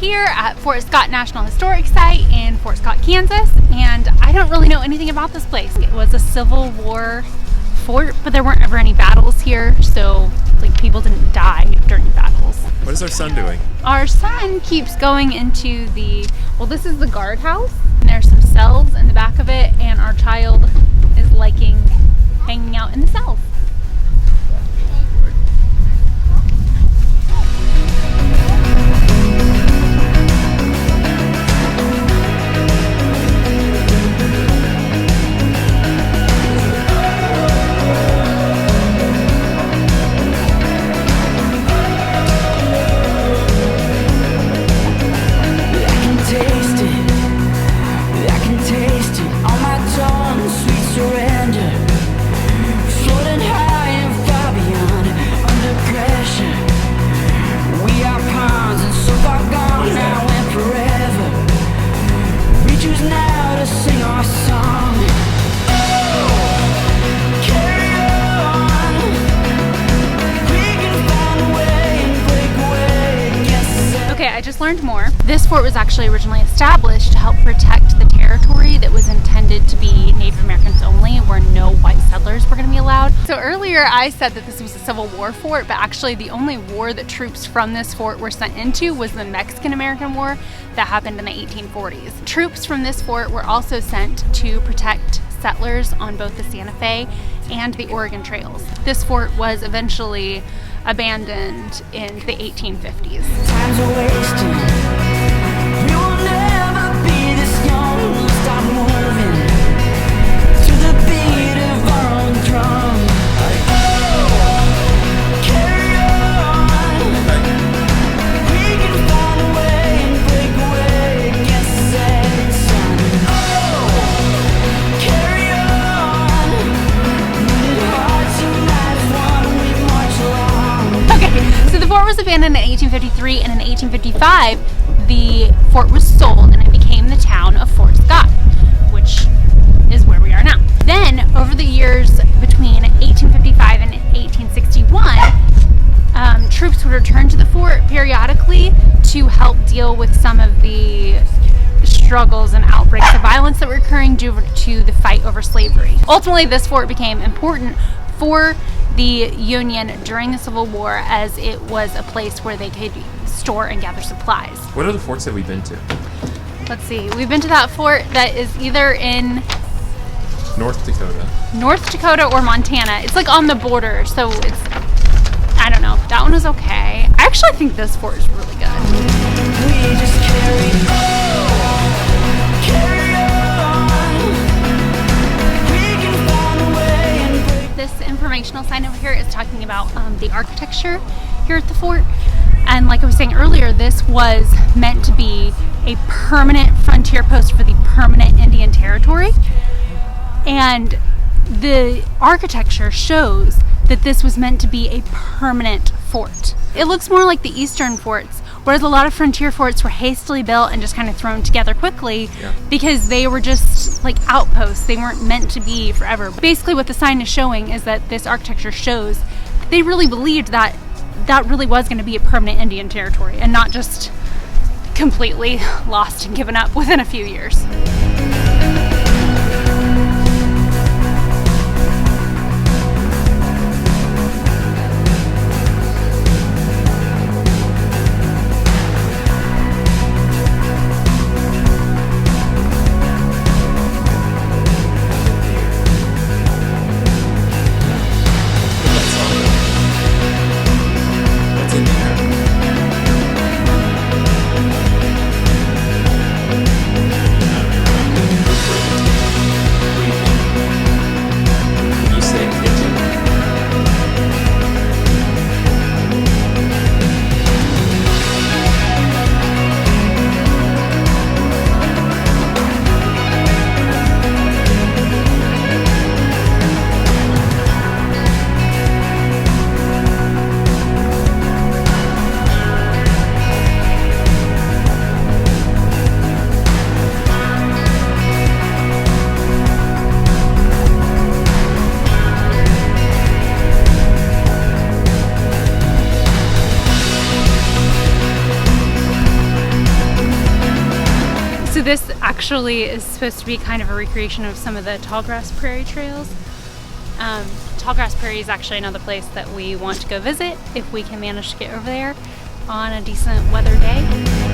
here at Fort Scott National Historic Site in Fort Scott, Kansas, and I don't really know anything about this place. It was a Civil War fort, but there weren't ever any battles here, so like people didn't die during battles. What is our son doing? Our son keeps going into this is the guardhouse, and there's some cells in the back of it, and our child is liking hanging out in the cells. I just learned more. This fort was actually originally established to help protect the territory that was intended to be Native Americans only, where no white settlers were going to be allowed. So earlier I said that this was a Civil War fort, but actually the only war that troops from this fort were sent into was the Mexican-American War that happened in the 1840s. Troops from this fort were also sent to protect settlers on both the Santa Fe and the Oregon trails. This fort was eventually abandoned in the 1850s. Time's a wasting. We will never be this young. We'll stop moving to the beat of our own drum. Carry on. We can find a way and break away against the setting sun. Carry on. Knitted hearts unite as one. We march along. So the fort was abandoned in 1853, and in 1855 the fort was sold and it became the town of Fort Scott, which is where we are now. Then over the years between 1855 and 1861, troops would return to the fort periodically to help deal with some of the struggles and outbreaks of violence that were occurring due to the fight over slavery. Ultimately, this fort became important for the Union during the Civil War, as it was a place where they could store and gather supplies. What other forts have we been to? Let's see, we've been to that fort that is either in North Dakota or Montana. It's like on the border, so it's, I don't know, that one was okay. I actually think this fort is really good. We just carry on. Carry on. We can find a way and break. This informational sign over here is talking about the architecture here at the fort. And like I was saying earlier, this was meant to be a permanent frontier post for the permanent Indian territory. And the architecture shows that this was meant to be a permanent fort. It looks more like the eastern forts, whereas a lot of frontier forts were hastily built and just kind of thrown together quickly because they were just like outposts. They weren't meant to be forever. Basically what the sign is showing is that this architecture shows that they really believed that that really was going to be a permanent Indian territory and not just completely lost and given up within a few years. So this actually is supposed to be kind of a recreation of some of the tallgrass prairie trails. Tallgrass Prairie is actually another place that we want to go visit if we can manage to get over there on a decent weather day.